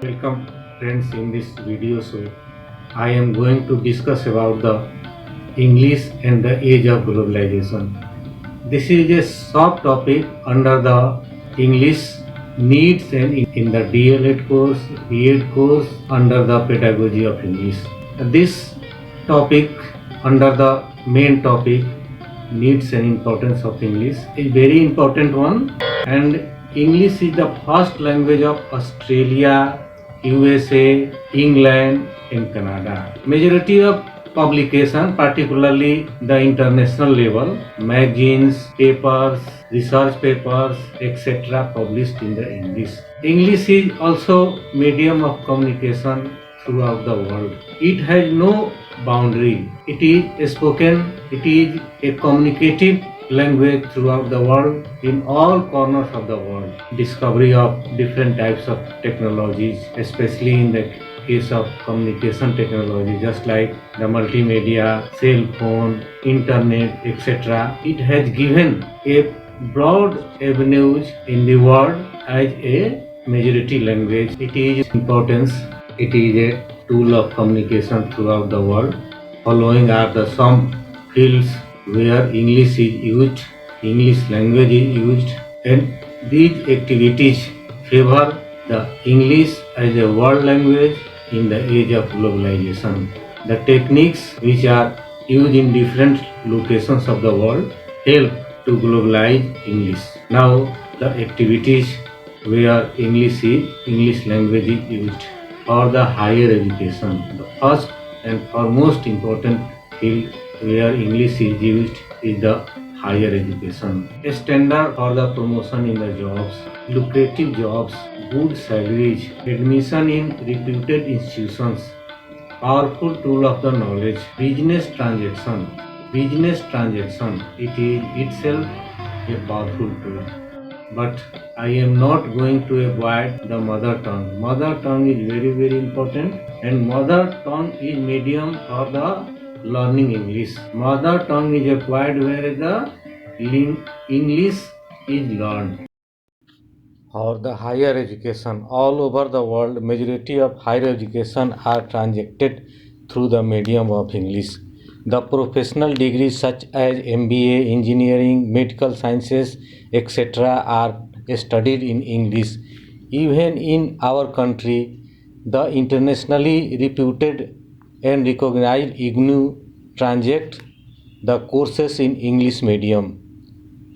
Welcome friends in this video show. I am going to discuss about the English and the age of globalization. This is a soft topic under the English needs and in the DLED course, B.Ed course under the pedagogy of English. This topic under the main topic needs and importance of English is very important one, and English is the first language of Australia, USA, England and Canada. Majority of publication, particularly the international level, magazines, papers, research papers, etc. published in the English. English is also medium of communication throughout the world. It has no boundary. It is spoken, it is a communicative language throughout the world, in all corners of the world. Discovery of different types of technologies, especially in the case of communication technology, just like the multimedia, cell phone, internet, etc. It has given a broad avenues in the world as a majority language. It is importance. It is a tool of communication throughout the world. Following are the some fields where English is used, English language is used, and these activities favor the English as a world language in the age of globalization. The techniques which are used in different locations of the world help to globalize English. Now the activities where English language is used for the higher education. The first and foremost important field where English is used is the higher education. A standard for the promotion in the jobs, lucrative jobs, good salaries, admission in reputed institutions, powerful tool of the knowledge, business transaction. Business transaction, it is itself a powerful tool. But I am not going to avoid the mother tongue. Mother tongue is very important, and mother tongue is medium for the learning English. Mother tongue is acquired where the English is learned. For the higher education, all over the world, majority of higher education are transacted through the medium of English. The professional degrees such as MBA, engineering, medical sciences, etc. are studied in English. Even in our country, the internationally reputed and recognized IGNOU transact the courses in English medium.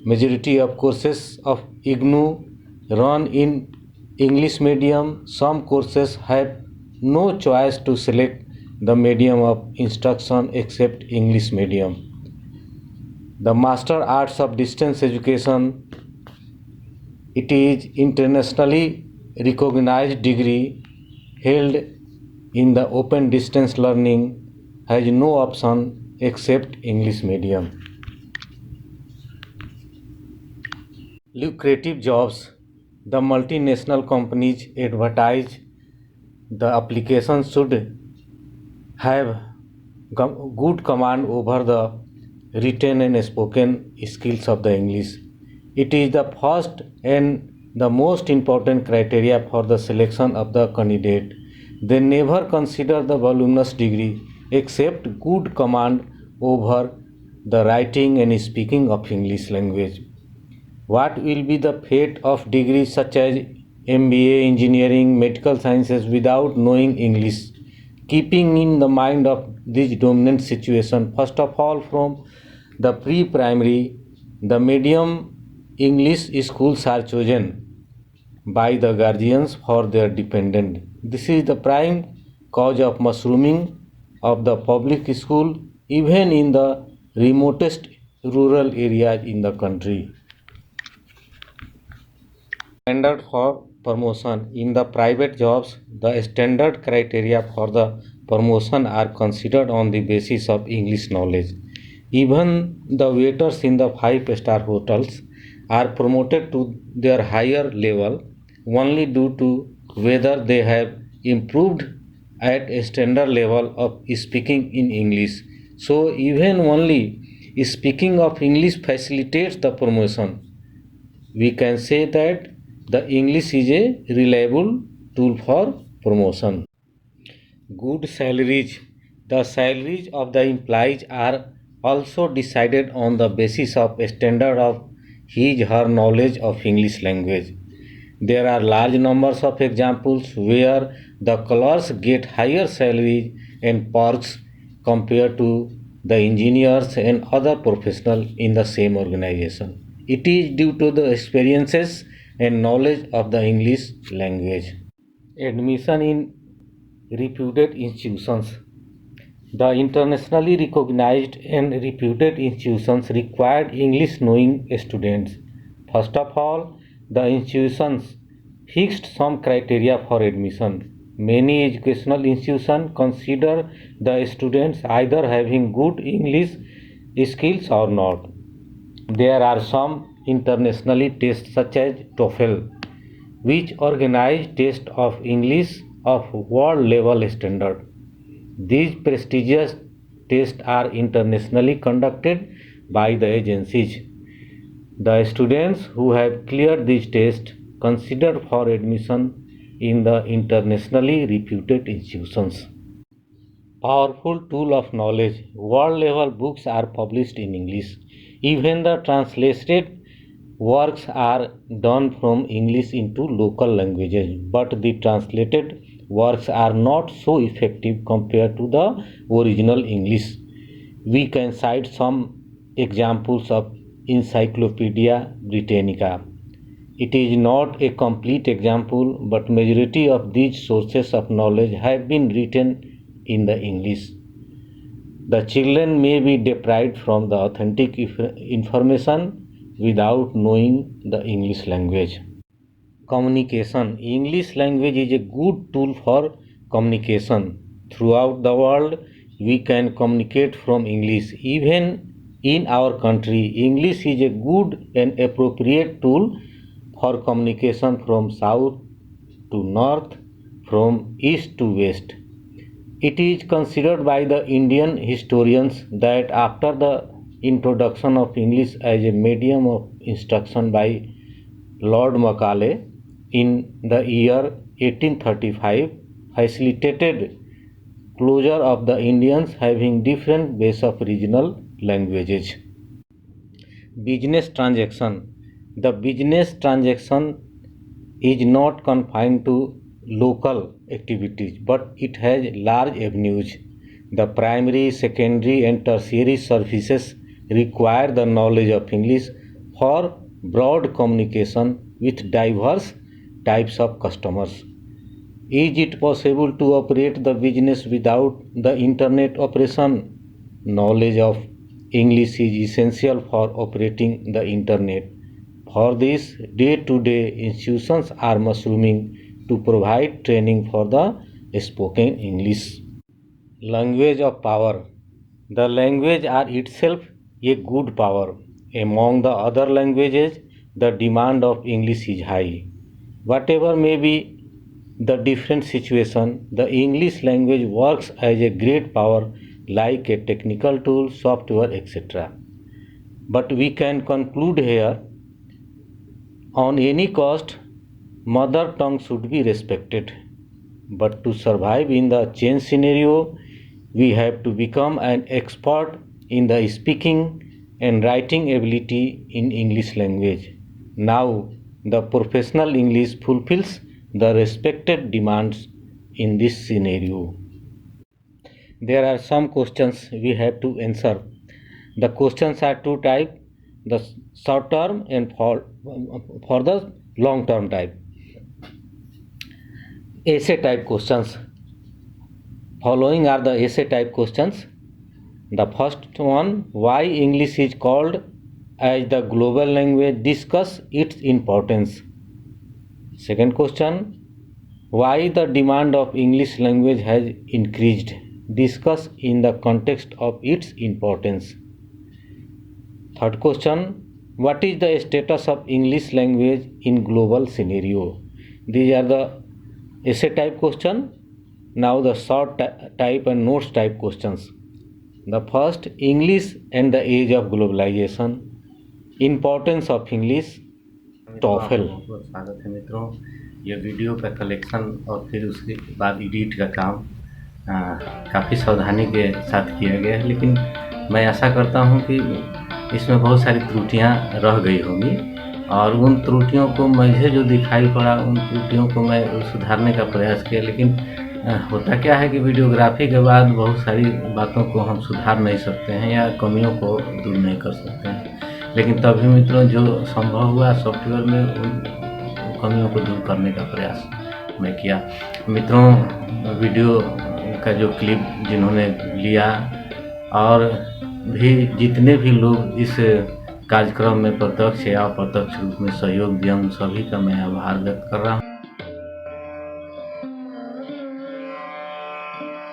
Majority of courses of IGNOU run in English medium. Some courses have no choice to select the medium of instruction except English medium. The Master Arts of Distance Education, it is internationally recognized degree held in the open distance learning, has no option except English medium. Lucrative jobs. The multinational companies advertise the application should have good command over the written and spoken skills of the English. It is the first and the most important criteria for the selection of the candidate. They never consider the voluminous degree except good command over the writing and speaking of English language. What will be the fate of degrees such as MBA, engineering, medical sciences without knowing English? Keeping in the mind of this dominant situation, first of all, from the pre-primary, the medium English schools are chosen by the guardians for their dependent. This is the prime cause of mushrooming of the public school even in the remotest rural areas in the country. Standard for promotion. In the private jobs, the standard criteria for the promotion are considered on the basis of English knowledge. Even the waiters in the five-star hotels are promoted to their higher level only due to whether they have improved at a standard level of speaking in English. So even only speaking of English facilitates the promotion. We can say that the English is a reliable tool for promotion. Good salaries. The salaries of the employees are also decided on the basis of a standard of his/her knowledge of English language. There are large numbers of examples where the clerks get higher salaries and perks compared to the engineers and other professionals in the same organization. It is due to the experiences and knowledge of the English language. Admission in reputed institutions. The internationally recognized and reputed institutions required English knowing students. First of all, the institutions fixed some criteria for admission. Many educational institutions consider the students either having good English skills or not. There are some internationally tests such as TOEFL, which organize tests of English of world level standard. These prestigious tests are internationally conducted by the agencies. The students who have cleared these tests considered for admission in the internationally reputed institutions. Powerful tool of knowledge. World level books are published in English. Even the translated works are done from English into local languages, but the translated works are not so effective compared to the original English. We can cite some examples of Encyclopedia Britannica. It is not a complete example, but majority of these sources of knowledge have been written in the English. The children may be deprived from the authentic information without knowing the English language. Communication. English language is a good tool for communication. Throughout the world, we can communicate from English. Even in our country, English is a good and appropriate tool for communication from south to north, from east to west. It is considered by the Indian historians that after the introduction of English as a medium of instruction by Lord Macaulay in the year 1835 facilitated closure of the Indians having different base of regional languages. Business transaction. The business transaction is not confined to local activities, but it has large avenues. The primary, secondary, and tertiary services require the knowledge of English for broad communication with diverse types of customers. Is it possible to operate the business without the internet operation? Knowledge of English is essential for operating the internet. For this, day-to-day institutions are mushrooming to provide training for the spoken English. Language of power. The language are itself a good power. Among the other languages, the demand of English is high. Whatever may be the different situation, the English language works as a great power like a technical tool, software, etc. But we can conclude here, on any cost, mother tongue should be respected. But to survive in the change scenario, we have to become an expert in the speaking and writing ability in English language. Now, the professional English fulfills the respected demands in this scenario. There are some questions we have to answer. The questions are two types, the short term and for the long term type. Essay type questions. Following are the essay type questions. The first one, why English is called as the global language? Discuss its importance. Second question, why the demand of English language has increased? Discuss in the context of its importance. Third question, what is the status of English language in global scenario? These are the essay type question. Now the short type and notes type questions. The first, English and the age of globalization. Importance of English. TOEFL. स्वागत है मित्रों। ये video का collection और फिर उसके बाद edit का काम काफ़ी सावधानी के साथ किया गया है, लेकिन मैं आशा करता हूँ कि इसमें बहुत सारी त्रुटियाँ रह गई होंगी और उन त्रुटियों को मुझे जो दिखाई पड़ा उन त्रुटियों को मैं सुधारने का प्रयास किया। लेकिन होता क्या है कि वीडियोग्राफी के बाद बहुत सारी बातों को हम सुधार नहीं सकते हैं या कमियों को दूर नहीं कर सकते हैं, लेकिन तभी मित्रों जो संभव हुआ सॉफ्टवेयर में उन कमियों को दूर करने का प्रयास मैं किया। मित्रों, वीडियो का जो क्लिप जिन्होंने लिया और भी जितने भी लोग इस कार्यक्रम में प्रत्यक्ष या अप्रत्यक्ष रूप में सहयोग दिया, उन सभी का मैं आभार व्यक्त कर रहा हूँ।